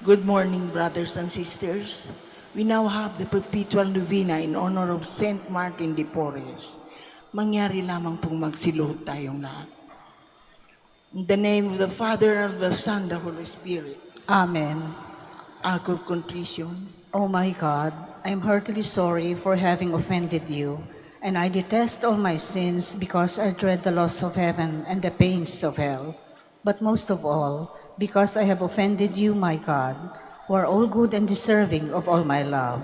Good morning, brothers and sisters. We now have the perpetual novena in honor of Saint Martin de Porres. Mangyari lamang pong magsiluhod tayong lahat. In the name of the Father, and of the Son, and the Holy Spirit. Amen. Act of contrition. O my God, I am heartily sorry for having offended you, and I detest all my sins because I dread the loss of heaven and the pains of hell. But most of all, because I have offended you, my God, who are all good and deserving of all my love.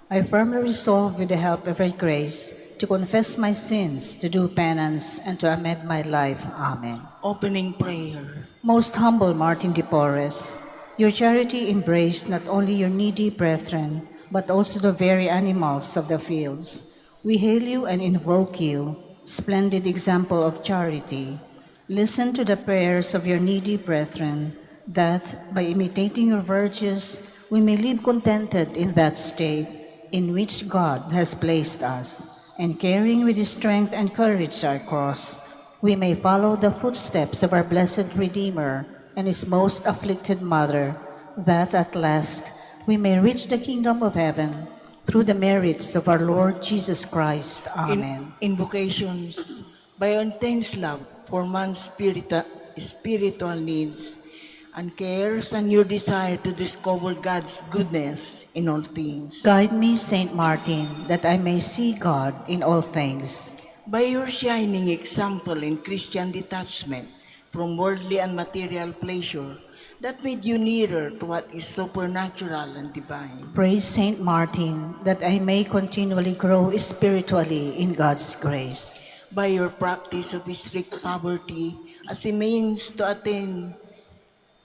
I firmly resolve with the help of your grace to confess my sins, to do penance, and to amend my life. Amen. Opening prayer. Most humble Martin de Porres, your charity embraced not only your needy brethren, but also the very animals of the fields. We hail you and invoke you, splendid example of charity. Listen to the prayers of your needy brethren, that, by imitating your virtues, we may live contented in that state in which God has placed us, and carrying with strength and courage our cross, we may follow the footsteps of our blessed Redeemer and his most afflicted mother, that at last we may reach the kingdom of heaven through the merits of our Lord Jesus Christ. Amen. Invocations. By your intense love for man's spiritual needs and cares, and your desire to discover God's goodness in all things. Guide me, Saint Martin, that I may see God in all things. By your shining example in Christian detachment from worldly and material pleasure, that made you nearer to what is supernatural and divine. Praise Saint Martin, that I may continually grow spiritually in God's grace. By your practice of strict poverty as a means to attain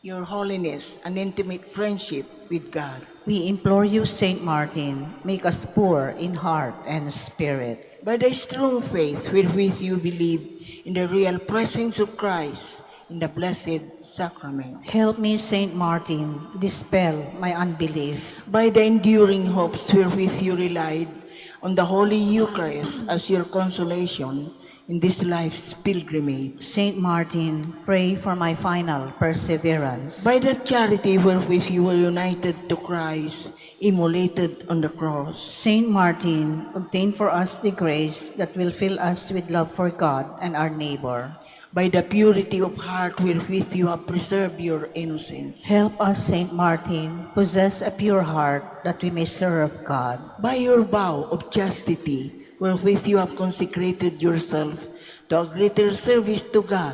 your holiness and intimate friendship with God. We implore you, Saint Martin, make us poor in heart and spirit. By the strong faith wherewith you believe in the real presence of Christ in the Blessed Sacrament. Help me, Saint Martin, dispel my unbelief. By the enduring hopes wherewith you relied on the Holy Eucharist as your consolation in this life's pilgrimage. Saint Martin, pray for my final perseverance. By the charity wherewith you were united to Christ, immolated on the cross. Saint Martin, obtain for us the grace that will fill us with love for God and our neighbor. By the purity of heart wherewith you have preserved your innocence. Help us, Saint Martin, possess a pure heart that we may serve God. By your vow of chastity wherewith you have consecrated yourself to a greater service to God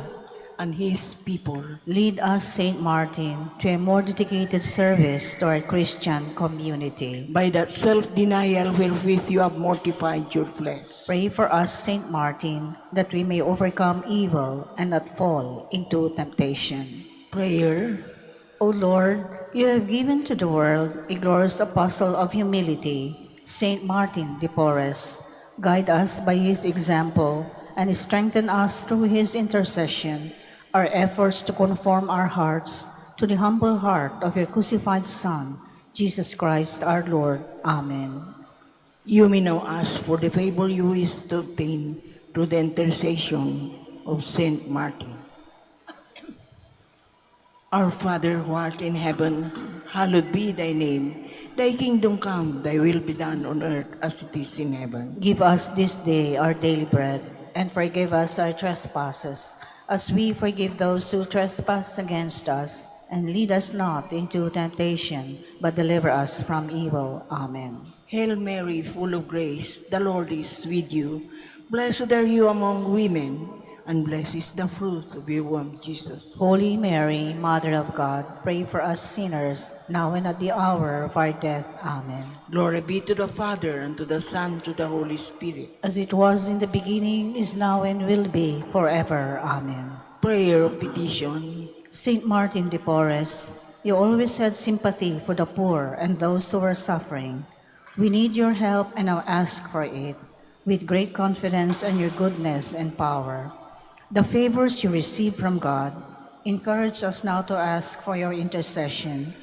and His people. Lead us, Saint Martin, to a more dedicated service to our Christian community. By that self-denial wherewith you have mortified your flesh. Pray for us, Saint Martin, that we may overcome evil and not fall into temptation. Prayer. O Lord, you have given to the world a glorious apostle of humility, Saint Martin de Porres. Guide us by his example and strengthen us through his intercession, our efforts to conform our hearts to the humble heart of your crucified Son, Jesus Christ our Lord. Amen. You may now ask for the favor you wish to obtain through the intercession of Saint Martin. Our Father who art in heaven, hallowed be thy name. Thy kingdom come, thy will be done on earth as it is in heaven. Give us this day our daily bread, and forgive us our trespasses, as we forgive those who trespass against us. And lead us not into temptation, but deliver us from evil. Amen. Hail Mary, full of grace, the Lord is with you. Blessed are you among women, and blessed is the fruit of your womb, Jesus. Holy Mary, Mother of God, pray for us sinners, now and at the hour of our death. Amen. Glory be to the Father, and to the Son, and to the Holy Spirit. As it was in the beginning, is now, and will be forever. Amen. Prayer of petition. Saint Martin de Porres, you always had sympathy for the poor and those who are suffering. We need your help and now ask for it, with great confidence in your goodness and power. The favors you receive from God encourage us now to ask for your intercession.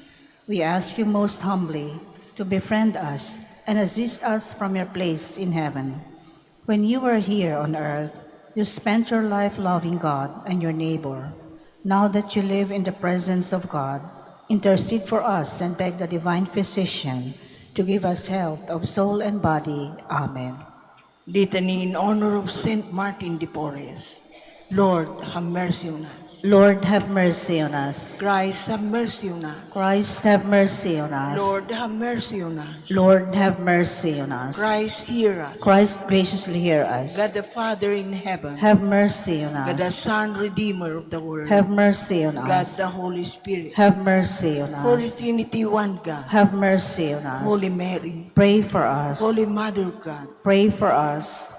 We ask you most humbly to befriend us and assist us from your place in heaven. When you were here on earth, you spent your life loving God and your neighbor. Now that you live in the presence of God, Intercede for us and beg the divine physician to give us health of soul and body. Amen. Litany in honor of Saint Martin de Porres. Lord, have mercy on us. Lord, have mercy on us. Christ, have mercy on us. Christ, have mercy on us. Lord, have mercy on us. Lord, have mercy on us. Christ, hear us. Christ, graciously hear us. God the Father in heaven. Have mercy on God the us. Son, Redeemer of the world. Have mercy on God us. the Holy Spirit. Have mercy on Holy us. Trinity, one God. Have mercy on us. Holy Mary. Pray for us. Holy Mother of God. Pray for us.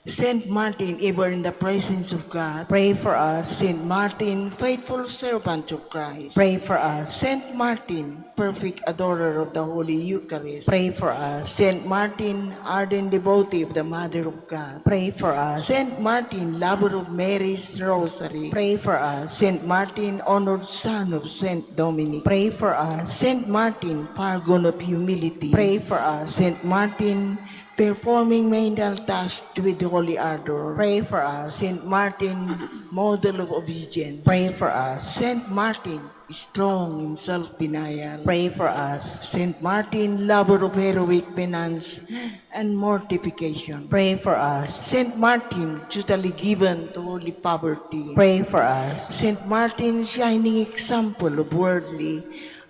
Saint Martin, ever in the presence of God. Pray for us. Saint Martin, faithful servant of Christ. Pray for us. Saint Martin, perfect adorer of the Holy Eucharist. Pray for us. Saint Martin, ardent devotee of the Mother of God. Pray for us. Saint Martin, lover of Mary's Rosary. Pray for us. Saint Martin, honored son of Saint Dominic. Pray for us. Saint Martin, paragon of humility. Pray for us. Saint Martin, performing menial tasks with holy ardor. Pray for us. Saint Martin, model of obedience. Pray for us. Saint Martin, strong in self-denial. Pray for us. Saint Martin, lover of heroic penance and mortification. Pray for us. Saint Martin, totally given to holy poverty. Pray for us. Saint Martin, shining example of worldly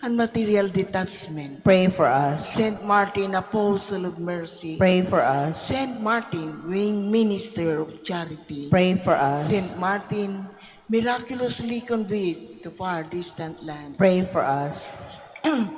and material detachment. Pray for us. Saint Martin, apostle of mercy. Pray for us. Saint Martin, winged minister of charity. Pray for us. Saint Martin, miraculously conveyed to far distant lands. Pray for us.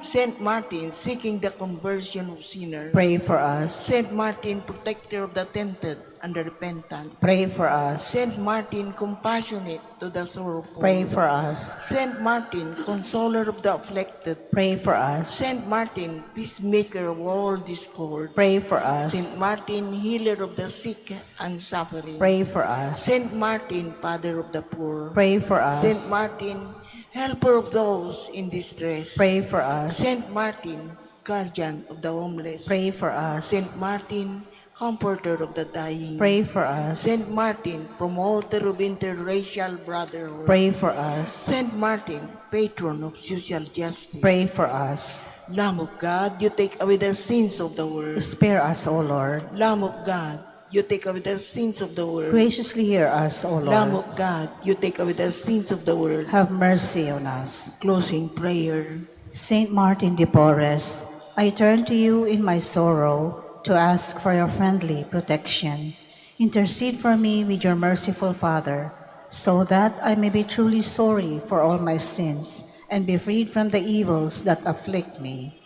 Saint Martin, seeking the conversion of sinners. Pray for us. Saint Martin, protector of the tempted and the repentant. Pray for us. Saint Martin, compassionate to the sorrowful. Pray for us. Saint Martin, consoler of the afflicted. Pray for us. Saint Martin, peacemaker of all discord. Pray for us. Saint Martin, healer of the sick and suffering. Pray for us. Saint Martin, father of the poor. Pray for us. Saint Martin, helper of those in distress. Pray for us. Saint Martin, guardian of the homeless. Pray for us. Saint Martin, comforter of the dying. Pray for us. Saint Martin, promoter of interracial brotherhood. Pray for us. Saint Martin, patron of social justice. Pray for us. Lamb of God, you take away the sins of the world. Spare us, O Lord. Lamb of God, you take away the sins of the world. Graciously hear us, O Lamb Lord. of God, you take away the sins of the world. Have mercy on us. Closing prayer. Saint Martin de Porres, I turn to you in my sorrow to ask for your friendly protection. Intercede for me with your merciful Father, so that I may be truly sorry for all my sins and be freed from the evils that afflict me.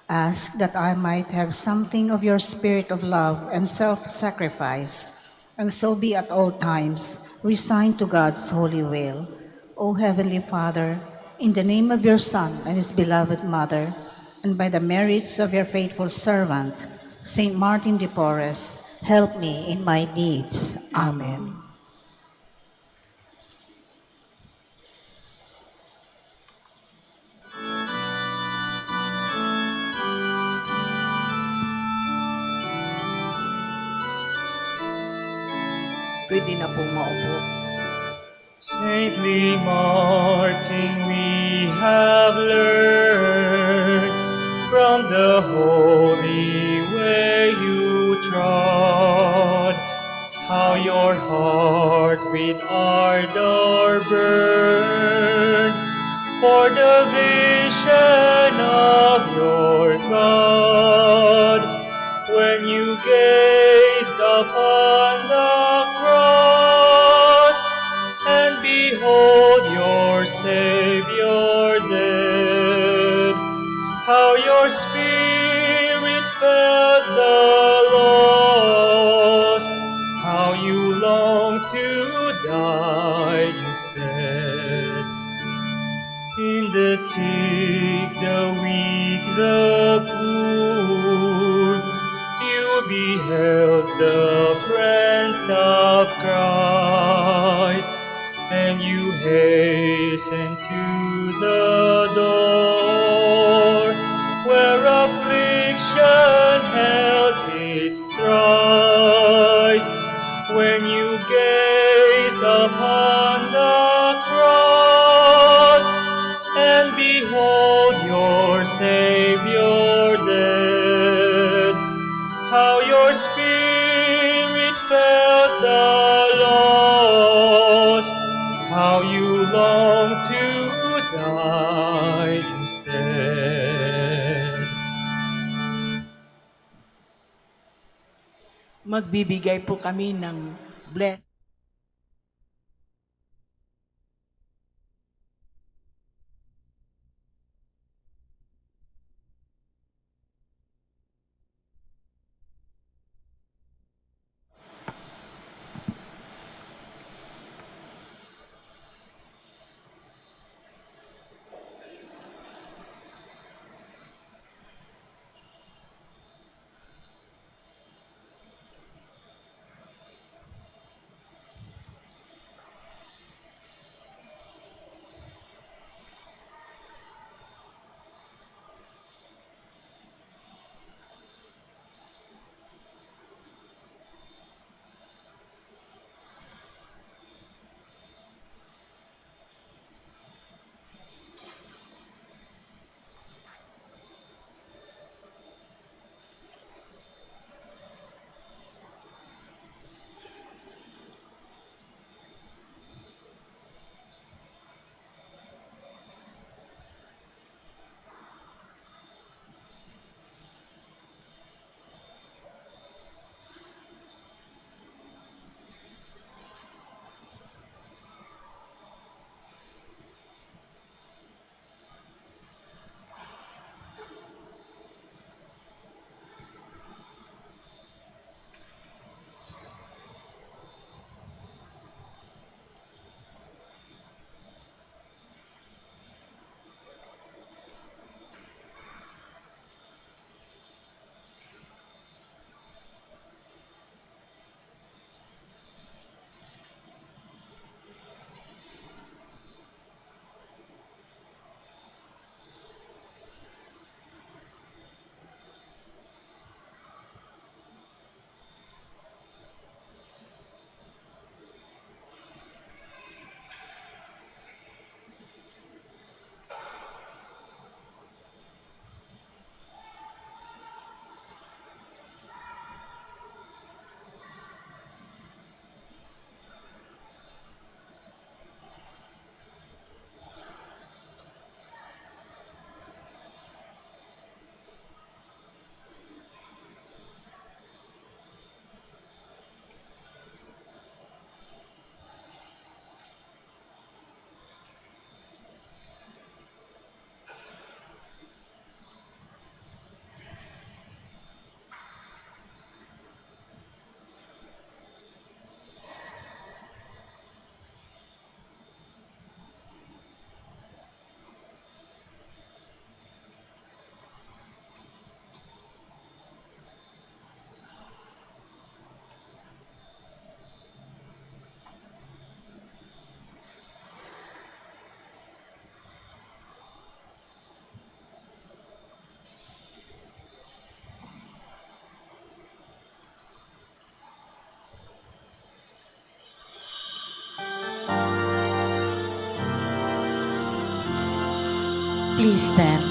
Ask that I might have something of your spirit of love and self-sacrifice, and so be at all times resigned to God's holy will. O Heavenly Father, in the name of your Son and his beloved Mother, and by the merits of your faithful servant, Saint Martin de Porres, help me in my needs. Amen. Pwede na pong maupo. Saintly Martin, we have learned from the holy way you trod, how your heart with ardor burned for the vision of your God. When you gazed upon the cross, and behold your Savior dead, how your spirit felt the loss, how you longed to die instead. In the sick, the weak, the poor, you beheld the friends of Christ, and you hastened to the door where affliction held its thrice. When you gazed upon the cross, and and behold your Savior dead. How your spirit felt the loss, how you long to die instead. Magbibigay po kami ng bless. Please stand.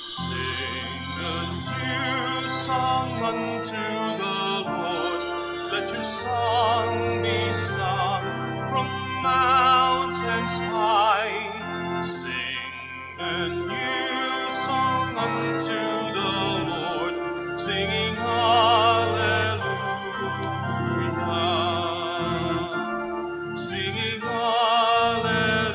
Sing a new song unto the Lord. Let your song be sung from mountains high. Sing a new song unto the Lord, singing hallelujah. Singing hallelujah.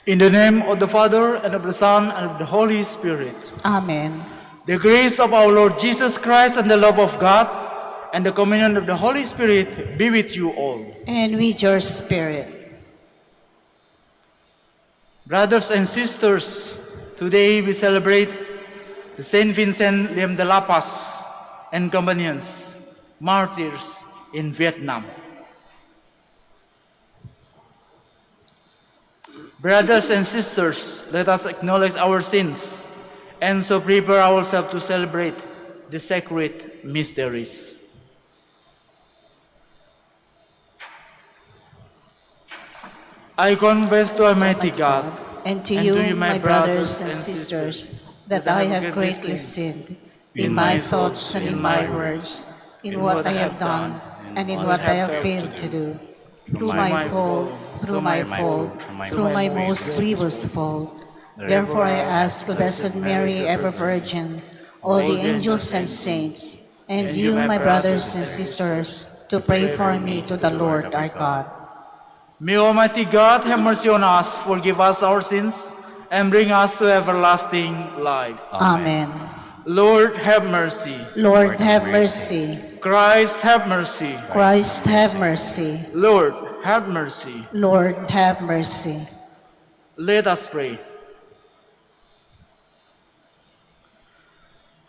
In the name of the Father, and of the Son, and of the Holy Spirit. Amen. The grace of our Lord Jesus Christ, and the love of God, and the communion of the Holy Spirit be with you all. And with your spirit. Brothers and sisters, today we celebrate the Saint Vincent, Liem de La Paz, and companions, martyrs in Vietnam. Brothers and sisters, let us acknowledge our sins and so prepare ourselves to celebrate the sacred mysteries. I confess to Almighty God and to you, my brothers and sisters, that I have greatly sinned in my thoughts and in my words, in what I have done and in what I have failed to do. Through my fault, through my most grievous fault. Therefore I ask the Blessed Mary, ever Virgin, all the angels and saints, and you, my brothers and sisters, to pray for me to the Lord our God. May Almighty God have mercy on us, forgive us our sins, and bring us to everlasting life. Amen. Lord, have mercy. Lord, have mercy. Christ, have mercy. Christ, have mercy. Lord, have mercy. Lord, have mercy. Let us pray.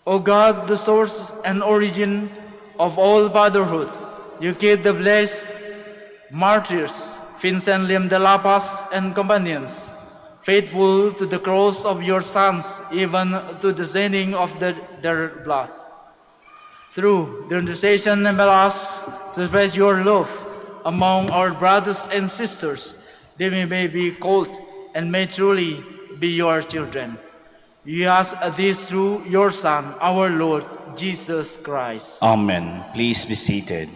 O God, the source and origin of all brotherhood, you keep the blessed martyrs, Vincent, Liem, Dela, and companions, faithful to the cross of your sons, even to the shedding of their blood. Through their intercession, enable us to spread your love among our brothers and sisters, that we may be called and may truly be your children. We ask this through your Son, our Lord, Jesus Christ. Amen. Please be seated.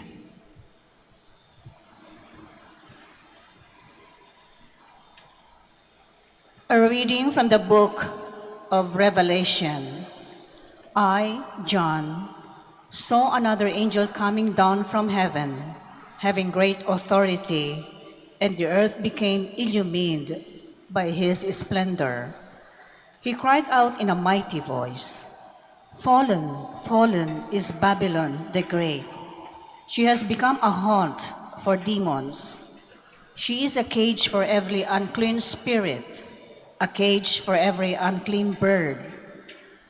A reading from the book of Revelation. I, John, saw another angel coming down from heaven, having great authority, and the earth became illumined by his splendor. He cried out in a mighty voice, "Fallen, fallen is Babylon the Great. She has become a haunt for demons. She is a cage for every unclean spirit, a cage for every unclean bird,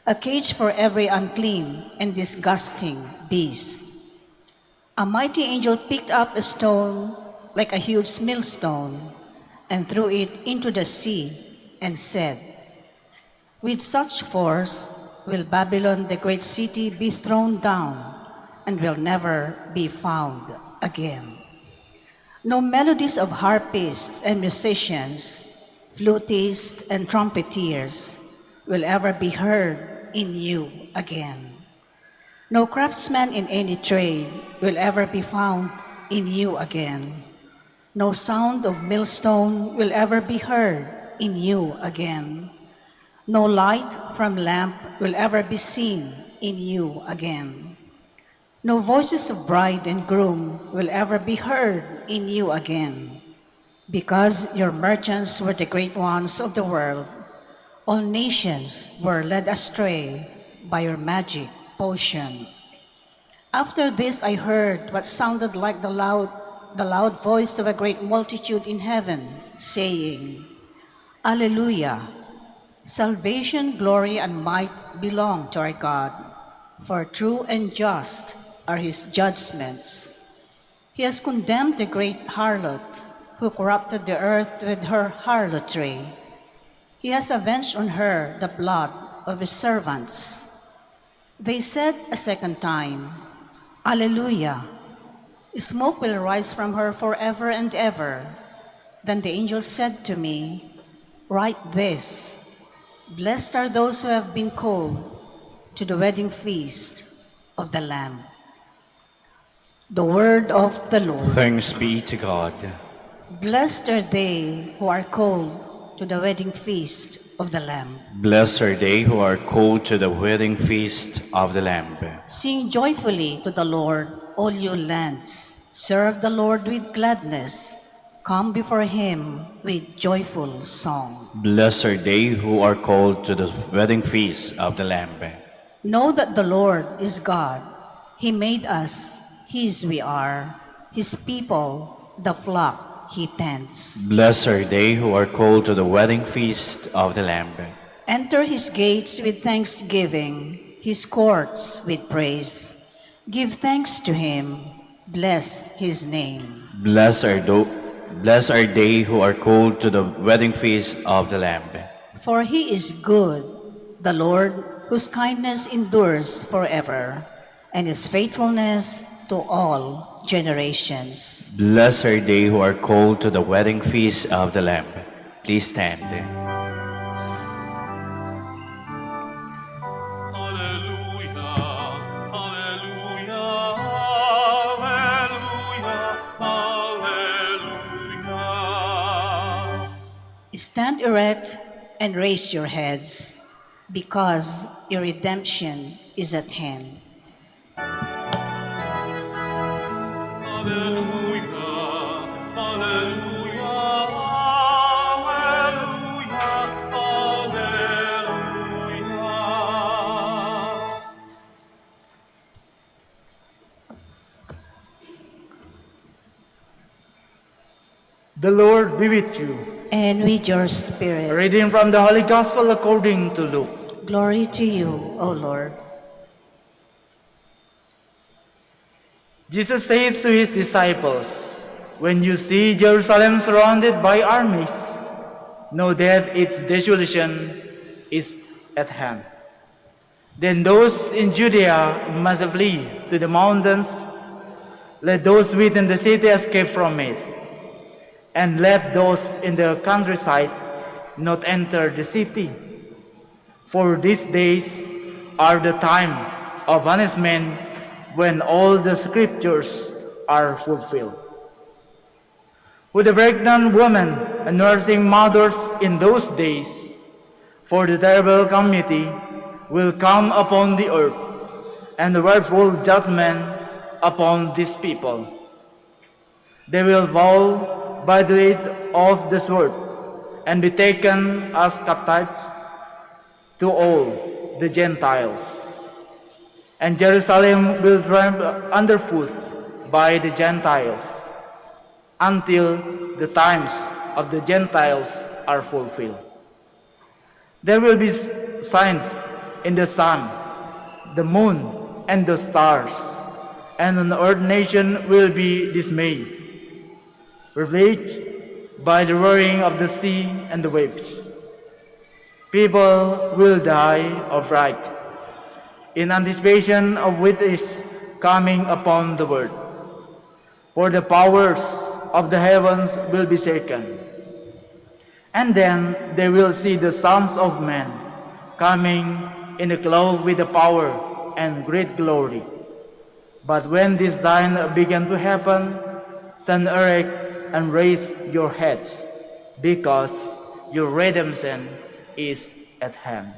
a cage for every unclean and disgusting beast." A mighty angel picked up a stone like a huge millstone and threw it into the sea and said, "With such force will Babylon, the great city, be thrown down and will never be found again. No melodies of harpists and musicians, flutists and trumpeters will ever be heard in you again. No craftsman in any trade will ever be found in you again. No sound of millstone will ever be heard in you again. No light from lamp will ever be seen in you again. No voices of bride and groom will ever be heard in you again. Because your merchants were the great ones of the world, all nations were led astray by your magic potion." After this I heard what sounded like the loud voice of a great multitude in heaven, saying, "Alleluia! Salvation, glory, and might belong to our God, for true and just are his judgments. He has condemned the great harlot who corrupted the earth with her harlotry. He has avenged on her the blood of his servants." They said a second time, "Alleluia! Smoke will rise from her forever and ever." Then the angel said to me, "Write this: Blessed are those who have been called to the wedding feast of the Lamb." The word of the Lord. Thanks be to God. Blessed are they who are called to the wedding feast of the Lamb. Blessed are they who are called to the wedding feast of the Lamb. Sing joyfully to the Lord, all you lands. Serve the Lord with gladness. Come before him with joyful song. Blessed are they who are called to the wedding feast of the Lamb. Know that the Lord is God. He made us, his we are, his people, the flock he tends. Blessed are they who are called to the wedding feast of the Lamb. Enter his gates with thanksgiving, his courts with praise. Give thanks to him, bless his name. Blessed are they who are called to the wedding feast of the Lamb. For he is good, the Lord, whose kindness endures forever. and his faithfulness to all generations. Blessed are they who are called to the wedding feast of the Lamb. Please stand. Hallelujah, hallelujah, hallelujah, hallelujah. Stand erect and raise your heads, because your redemption is at hand. Hallelujah, hallelujah, hallelujah, hallelujah. The Lord be with you. And with your spirit, A reading from the Holy Gospel according to Luke. glory to you, O Lord. Jesus said to his disciples, "When you see Jerusalem surrounded by armies, know that its desolation is at hand. Then those in Judea must flee to the mountains. Let those within the city escape from it, and let those in the countryside not enter the city. For these days are the time of punishment, when all the scriptures are fulfilled. With the pregnant woman and nursing mothers in those days, for the terrible calamity will come upon the earth, and the dreadful judgment upon these people. They will fall by the edge of the sword, and be taken as captives to all the Gentiles. And Jerusalem will trample underfoot by the Gentiles, until the times of the Gentiles are fulfilled. There will be signs in the sun, the moon, and the stars, and an earth nation will be dismayed, ravaged by the roaring of the sea and the waves. People will die of fright, in anticipation of what is coming upon the world. For the powers of the heavens will be shaken. And then they will see the sons of men coming in a cloud with the power and great glory. But when this sign began to happen, stand erect and raise your heads, because your redemption is at hand."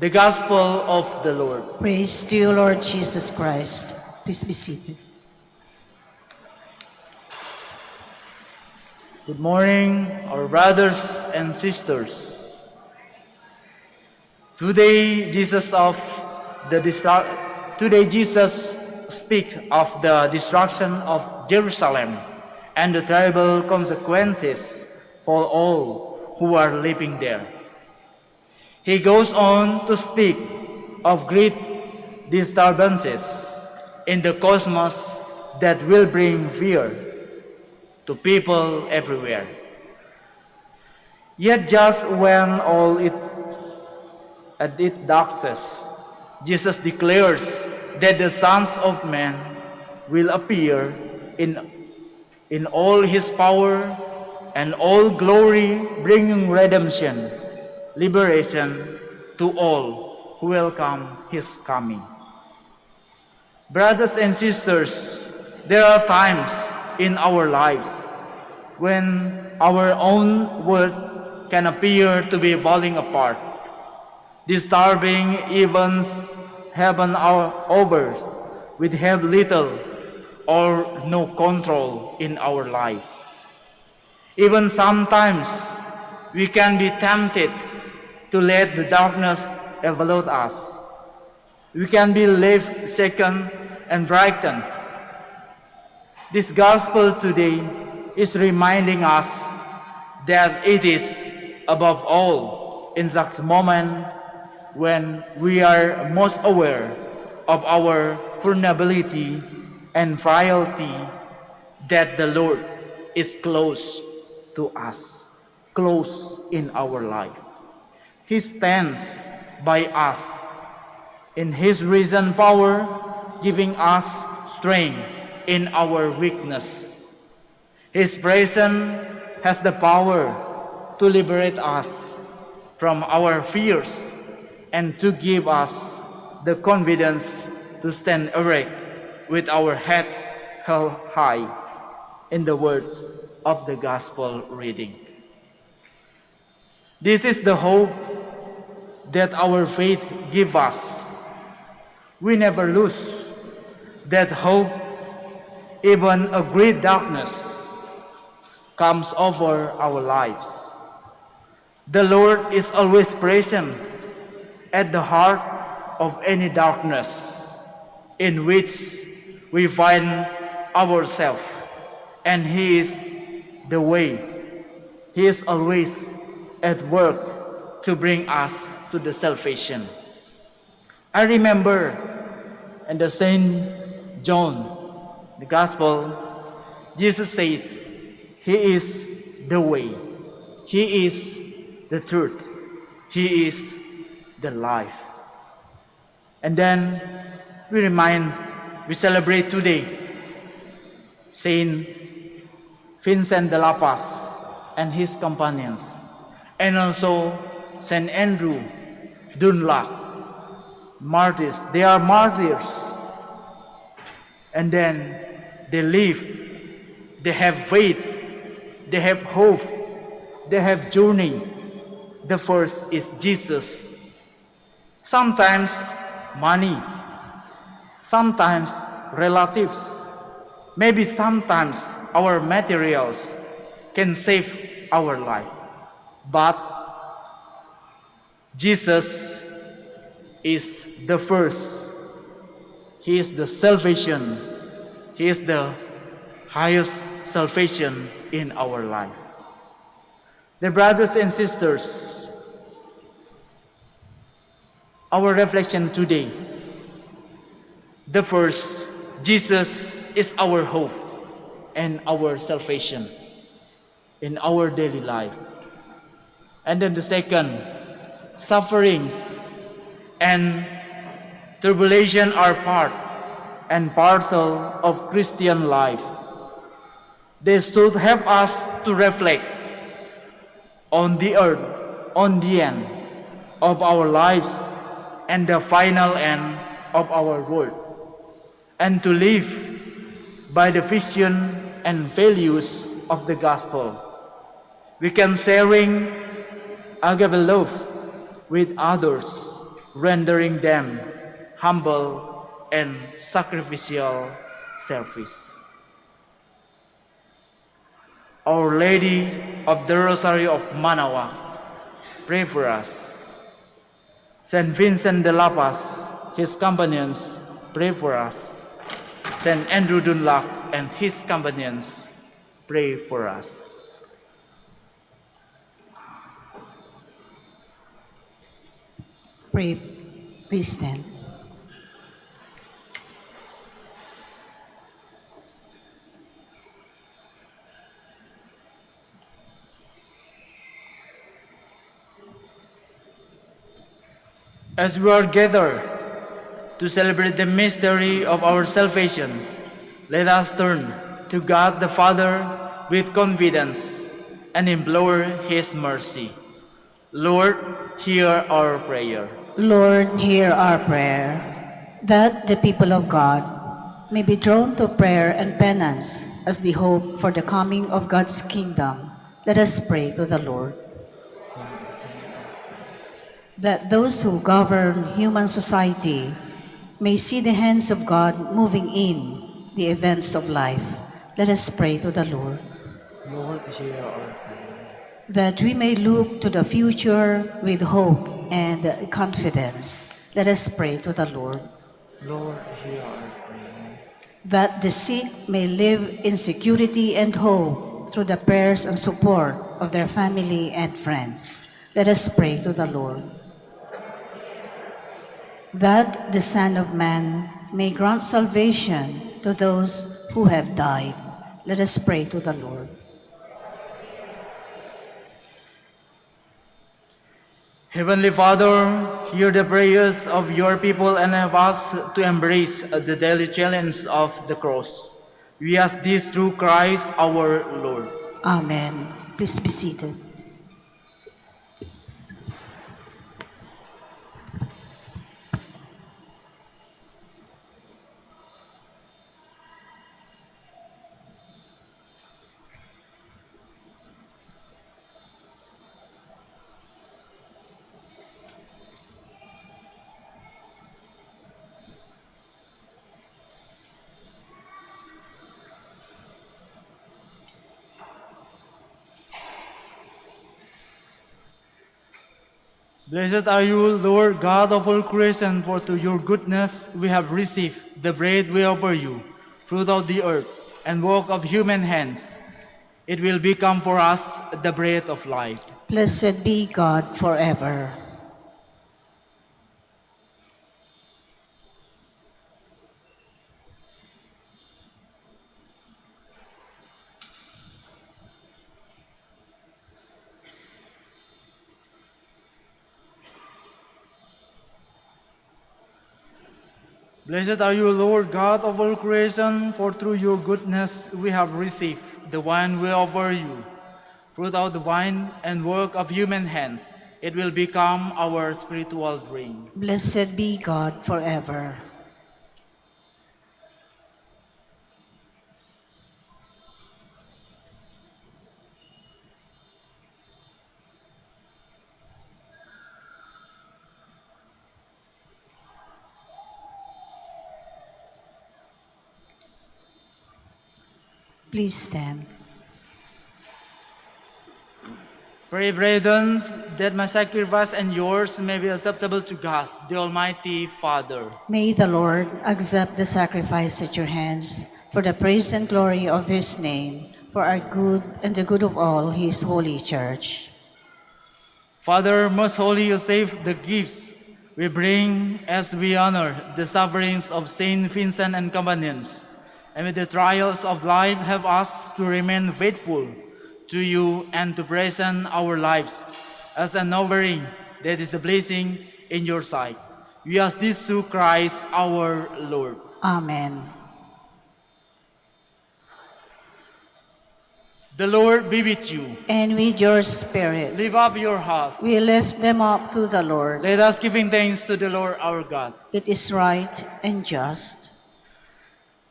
The Gospel of the Lord. Praise to you, Lord Jesus Christ. Please be seated. Good morning, our brothers and sisters. Today Jesus speaks of the destruction of Jerusalem and the terrible consequences for all who are living there. He goes on to speak of great disturbances in the cosmos that will bring fear to people everywhere. Yet just when all is at its darkest, Jesus declares that the sons of man will appear in all his power and all glory, bringing redemption, liberation to all who welcome his coming. Brothers and sisters, there are times in our lives when our own world can appear to be falling apart. Disturbing events happen over. We have little or no control in our life. Even sometimes we can be tempted to let the darkness envelop us. We can be left shaken and frightened. This gospel today is reminding us that it is, above all, in such moment when we are most aware of our vulnerability and frailty, that the Lord is close to us, close in our life. He stands by us in His risen power, giving us strength in our weakness. His presence has the power to liberate us from our fears and to give us the confidence to stand erect with our heads held high, in the words of the gospel reading. This is the hope that our faith gives us. We never lose that hope, even a great darkness comes over our lives. The Lord is always present at the heart of any darkness in which we find ourselves, and He is the way. He is always at work to bring us to the salvation. I remember in the Saint John, the Gospel, Jesus said, He is the way, He is the truth, He is the life. And then we celebrate today Saint Vincent de la Paz and his companions, and also Saint Andrew Dunlap, martyrs. They are martyrs. And then they live, they have faith, they have hope, they have journey. The first is Jesus. Sometimes money, sometimes relatives, maybe sometimes our materials can save our life. But Jesus is the first. He is the salvation. He is the highest salvation in our life. Dear brothers and sisters, our reflection today, the first, Jesus is our hope and our salvation in our daily life. And then the second, sufferings and tribulation are part and parcel of Christian life. They should help us to reflect on the earth, on the end of our lives and the final end of our world, and to live by the vision and values of the gospel. We can sharing agape love with others, rendering them humble and sacrificial service. Our Lady of the Rosary of Manaoag, pray for us. Saint Vincent de la Paz, his companions, pray for us. Saint Andrew Dunlap and his companions, pray for us. Pray, please stand. As we are gathered to celebrate the mystery of our salvation, let us turn to God the Father with confidence and implore His mercy. Lord, hear our prayer. Lord, hear our prayer, that the people of God may be drawn to prayer and penance as the hope for the coming of God's kingdom. Let us pray to the Lord. That those who govern human society may see the hands of God moving in the events of life. Let us pray to the Lord. Lord, hear our prayer. That we may look to the future with hope and confidence. Let us pray to the Lord. Lord, hear our prayer. That the sick may live in security and hope through the prayers and support of their family and friends. Let us pray to the Lord. That the Son of Man may grant salvation to those who have died. Let us pray to the Lord. Heavenly Father, hear the prayers of your people and help us to embrace the daily challenge of the cross. We ask this through Christ our Lord. Amen. Please be seated. Blessed are you, Lord God of all creation, for to your goodness we have received the bread we offer you, fruit of the earth, and work of human hands. It will become for us the bread of life. Blessed be God forever. Blessed are you, Lord God of all creation, for through your goodness we have received the wine we offer you, fruit of the vine and work of human hands. It will become our spiritual drink. Blessed be God forever. Please stand. Pray, brethren, that my sacrifice and yours may be acceptable to God, the Almighty Father. May the Lord accept the sacrifice at your hands for the praise and glory of his name, for our good and the good of all his holy church. Father, most holy, you save the gifts we bring as we honor the sufferings of Saint Vincent and companions. And with the trials of life, help us to remain faithful to you and to present our lives as an offering that is a blessing in your sight. We ask this through Christ our Lord. Amen. The Lord be with you. And with your spirit, Lift up your heart. we lift them up to the Lord. Let us give thanks to the Lord our God. It is right and just.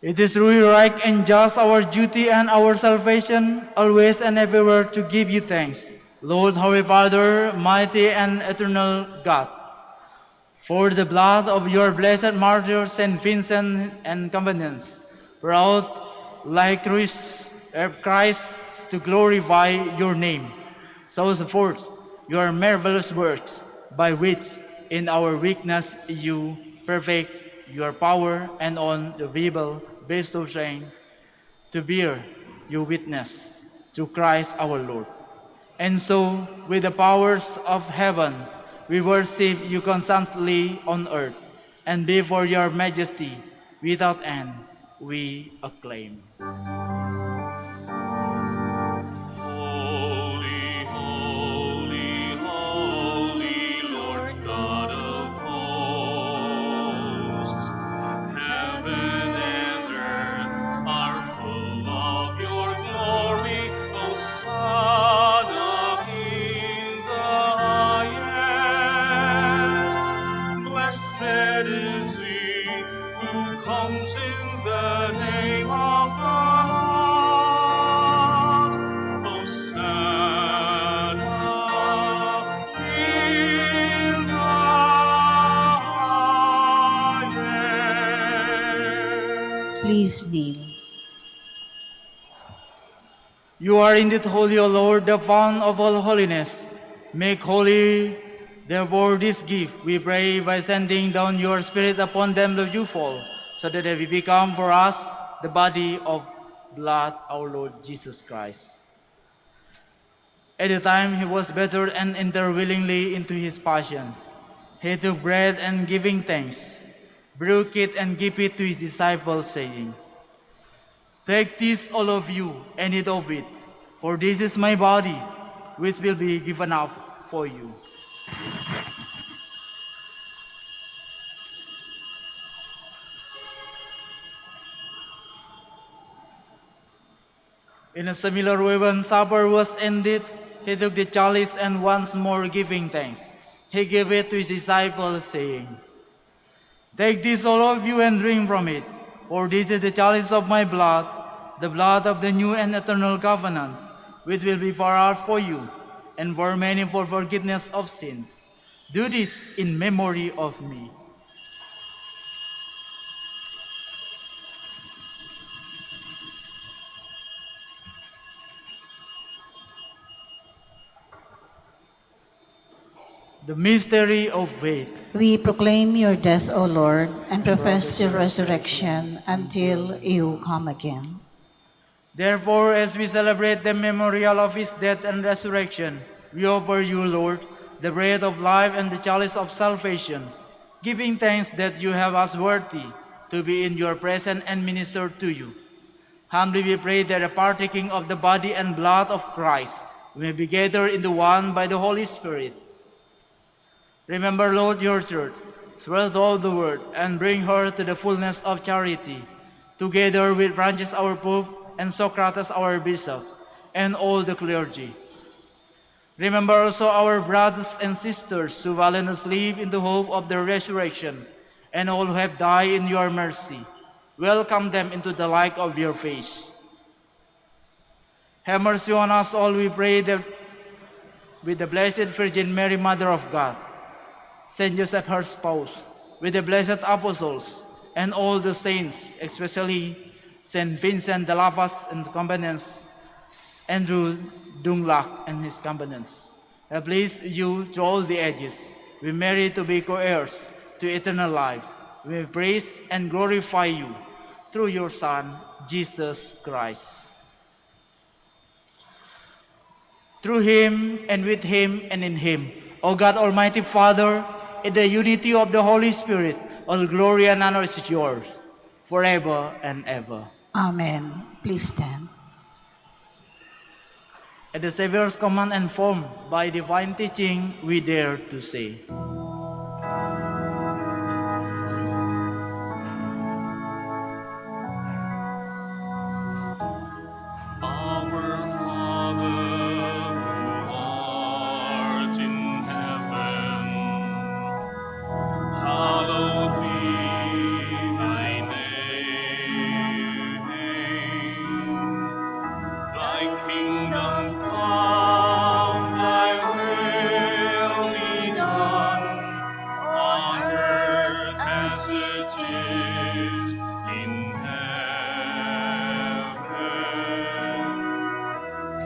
It is really right and just, our duty and our salvation, always and everywhere to give you thanks, Lord, Holy Father, mighty and eternal God, for the blood of your blessed martyrs, Saint Vincent and companions, brought like Christ to glorify your name. So forth your marvelous works, by which in our weakness you perfect your power, and on the feeble bestow strength to bear your witness to Christ our Lord. And so, with the powers of heaven, we worship you constantly on earth, and before your majesty, without end, we acclaim. Holy, holy, holy, Lord God of hosts. Heaven and earth are full of your glory. Hosanna in the highest. Blessed is he who comes in the name of the Lord. Hosanna in the highest. Please kneel. You are indeed holy, O Lord, the fount of all holiness. Make holy, therefore, this gift, we pray, by sending down your Spirit upon them that you fall, so that they will become for us the body of blood, our Lord Jesus Christ. At the time he was battered and entered willingly into his passion, he took bread and giving thanks, broke it and gave it to his disciples, saying, Take this, all of you, and eat of it, for this is my body, which will be given up for you. In a similar way, when supper was ended, he took the chalice and once more giving thanks, he gave it to his disciples, saying, "Take this, all of you, and drink from it, for this is the chalice of my blood, the blood of the new and eternal covenant, which will be poured out for you and for many for forgiveness of sins. Do this in memory of me." The mystery of faith. We proclaim your death, O Lord, and profess your resurrection until you come again. Therefore, as we celebrate the memorial of his death and resurrection, we offer you, Lord, the bread of life and the chalice of salvation, giving thanks that you have us worthy to be in your presence and minister to you. Humbly we pray that the partaking of the body and blood of Christ we may be gathered into one by the Holy Spirit. Remember, Lord, your church, spread all the word, and bring her to the fullness of charity, together with Francis our Pope and Socrates our Bishop, and all the clergy. Remember also our brothers and sisters who valiantly live in the hope of the resurrection, and all who have died in your mercy. Welcome them into the light of your face. Have mercy on us all, we pray, that with the Blessed Virgin Mary, Mother of God, Saint Joseph, her spouse, with the blessed apostles, and all the saints, especially Saint Vincent de la Paz and companions, Andrew Dunglac and his companions, have pleased you to all the ages. We merit to be co-heirs to eternal life. We praise and glorify you through your Son, Jesus Christ. Through him, and with him, and in him, O God, Almighty Father, in the unity of the Holy Spirit, all glory and honor is yours, forever and ever. Amen. Please stand. At the Savior's command and formed by divine teaching, we dare to say, Our Father, who art in heaven, hallowed be thy name. Thy kingdom come, thy will be done, on earth as it is in heaven.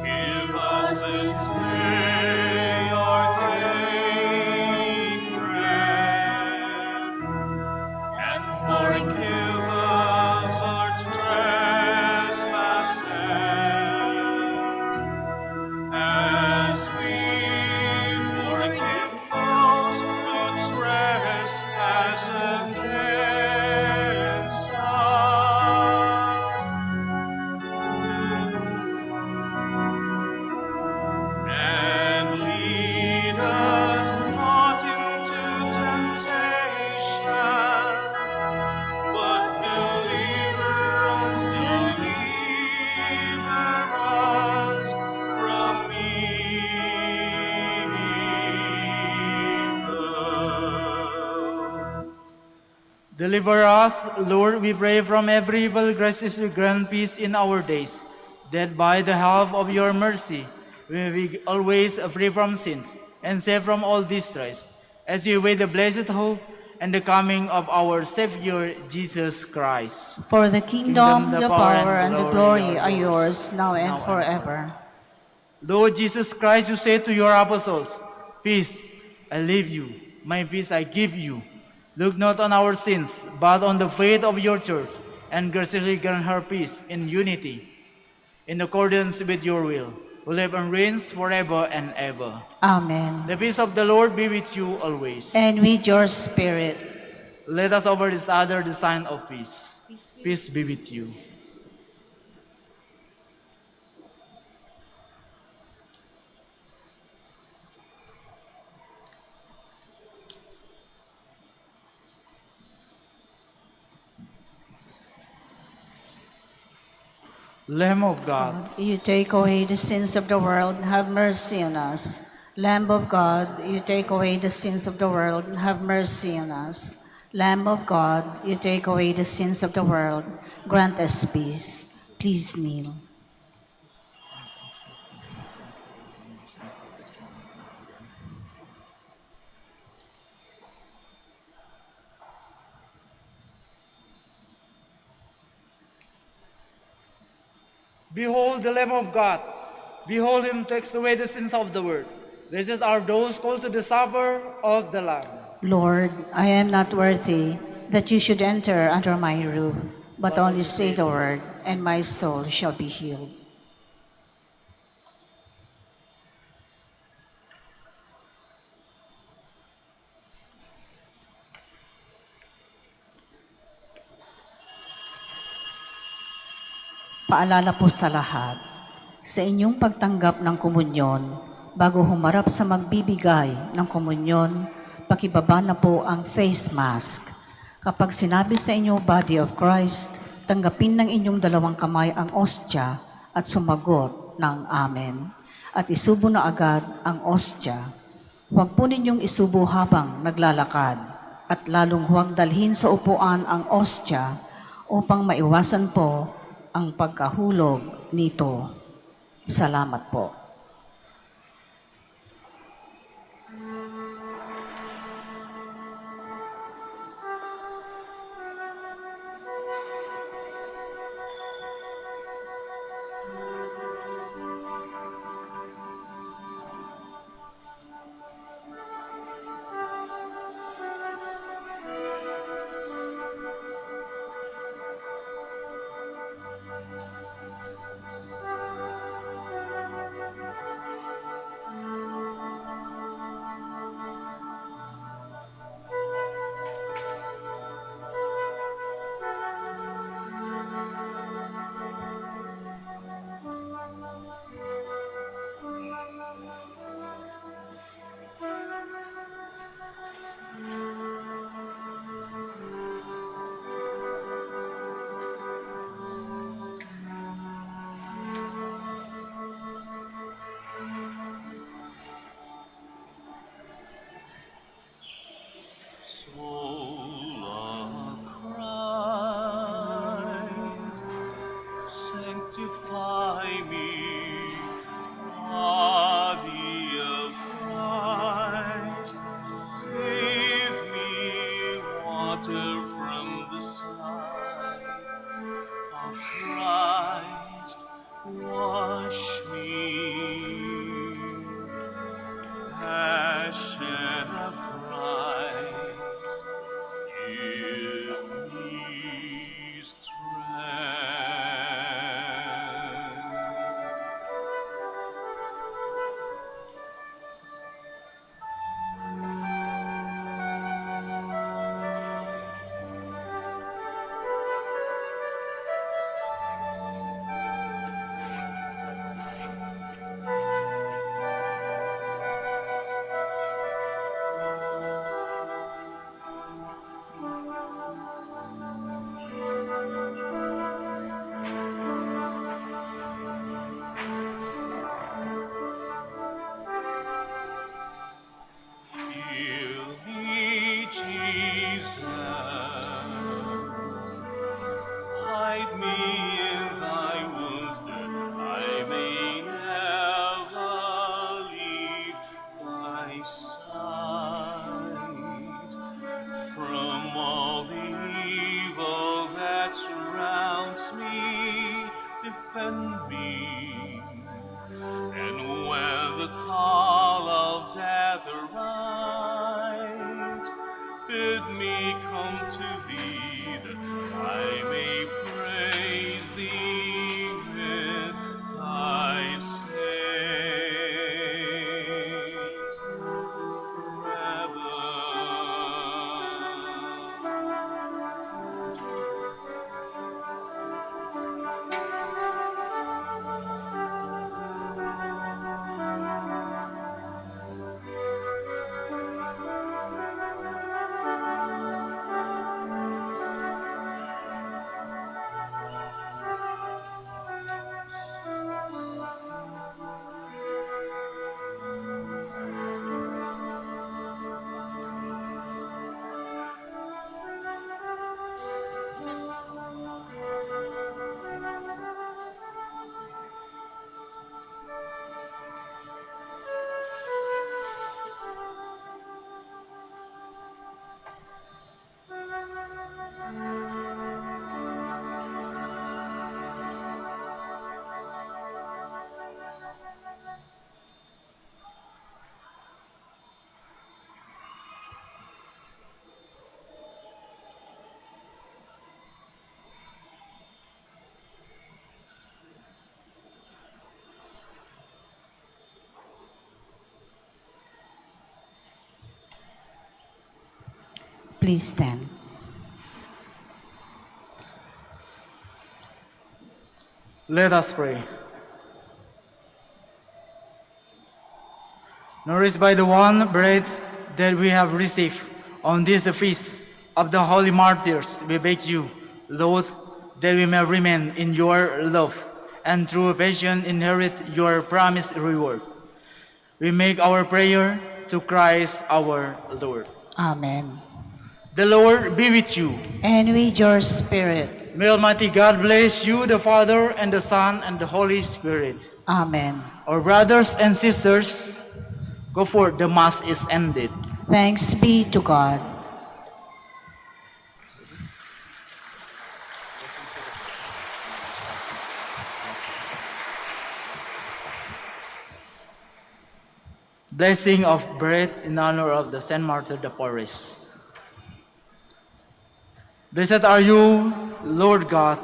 Give us this day our daily bread, and forgive us our trespasses, as we forgive those who trespass against us. And lead us not into temptation, but deliver us from evil. deliver us, Lord, we pray, from every evil. Graciously grant peace in our days, that by the help of your mercy we may be always free from sins and safe from all distress, as we await the blessed hope and the coming of our Savior, Jesus Christ. For the kingdom, the power, and the glory are yours, yours, now and now and forever. Lord Jesus Christ, you said to your apostles, "Peace I leave you, my peace I give you." Look not on our sins, but on the faith of your church, and graciously grant her peace in unity, in accordance with your will, who live and reigns forever and ever. Amen. The peace of the Lord be with you always. And with your spirit. Let us offer this other the sign of peace. Peace be with you. Lamb of God, You take away the sins of the world, have mercy on us. Lamb of God, you take away the sins of the world, have mercy on us. Lamb of God, you take away the sins of the world, grant us peace. Please kneel. behold the Lamb of God. Behold him takes away the sins of the world. This is our those called to the supper of the Lamb. Lord, I am not worthy that you should enter under my roof, but only say the word, and my soul shall be healed. Paalala po sa lahat, sa inyong pagtanggap ng komunyon, bago humarap sa magbibigay ng komunyon, pakibaba na po ang face mask. Kapag sinabi sa inyo, Body of Christ, tanggapin ng inyong dalawang kamay ang ostya at sumagot ng Amen. At isubo na agad ang ostya. Huwag po ninyong isubo habang naglalakad at lalong huwag dalhin sa upuan ang ostya upang maiwasan po ang pagkahulog nito. Salamat po. Soul of Christ, sanctify me. Body of Christ, save me. Water from the side of Christ, wash me. Passion of Christ, give me strength. Heal me, Jesus. Hide me in thy wounds that I may never leave thy sight. From all the evil that surrounds me, defend me. And when the call of death arrives, bid me come to thee, that I may praise thee with thy saints forever. Please stand. Let us pray. Nourished by the one bread that we have received on this feast of the holy martyrs, we beg you, Lord, that we may remain in your love and through patience inherit your promised reward. We make our prayer to Christ our Lord. Amen. The Lord be with you. And with your spirit. May Almighty God bless you, the Father, and the Son, and the Holy Spirit. Amen. Our brothers and sisters, go forth, the Mass is ended. Thanks be to God. Blessing of bread in honor of the Saint Martyr de Porres. Blessed are you, Lord God,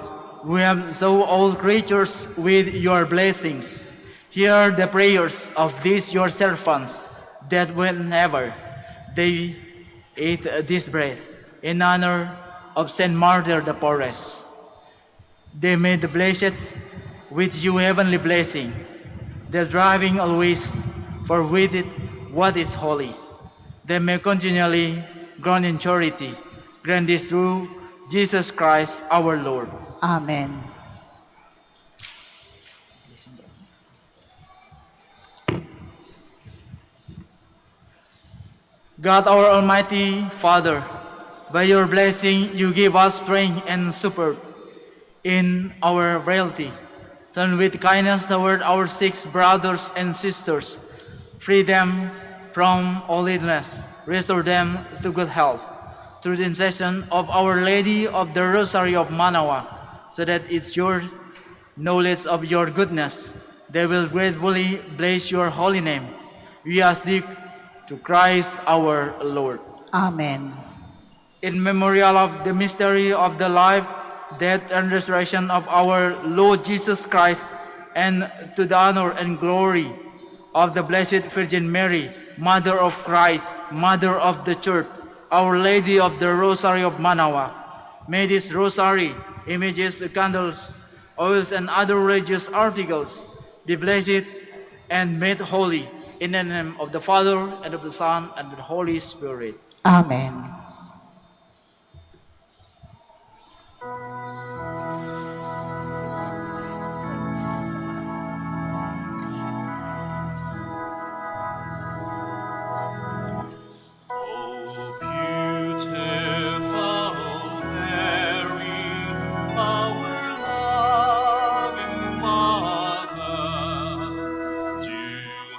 who have so all creatures with your blessings. Hear the prayers of these your servants, that whenever they eat this bread in honor of Saint Martyr de Porres, they may be blessed with you heavenly blessing, the driving always for with it what is holy. They may continually grow in charity. Grant this through Jesus Christ our Lord. Amen. God our Almighty Father, by your blessing you give us strength and support in our frailty. Turn with kindness toward our sick brothers and sisters. Free them from all illness. Restore them to good health. Through the intercession of Our Lady of the Rosary of Manaoag, so that it's your knowledge of your goodness, they will gratefully bless your holy name. We ask thee to Christ our Lord. Amen. In memorial of the mystery of the life, death, and resurrection of our Lord Jesus Christ, and to the honor and glory of the Blessed Virgin Mary, Mother of Christ, Mother of the Church, Our Lady of the Rosary of Manaoag, may this rosary, images, candles, oils, and other religious articles be blessed and made holy in the name of the Father, and of the Son, and of the Holy Spirit. Amen. O beautiful Mary, our loving Mother, do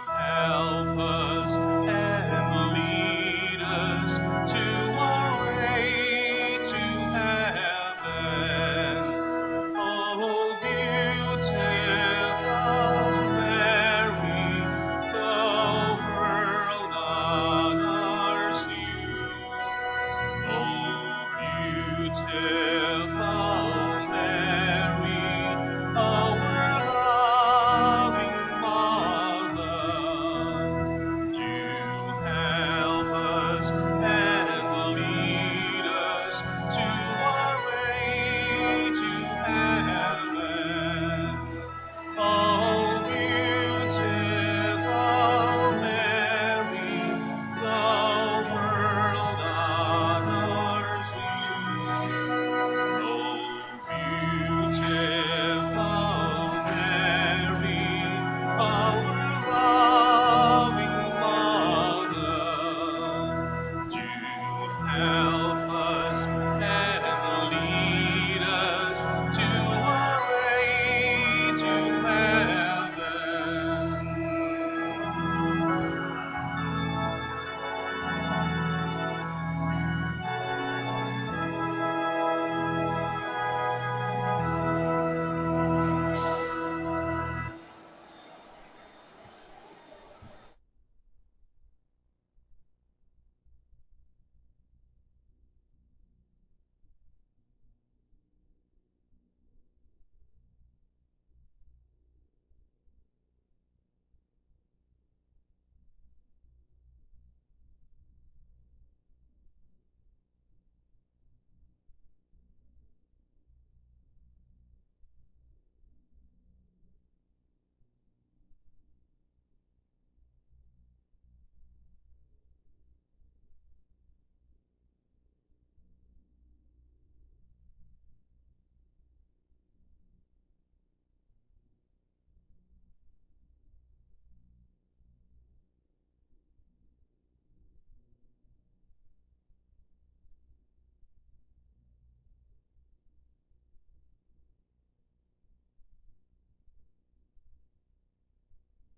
help us and lead us to our way to heaven. O beautiful Mary, the world honors you. O beautiful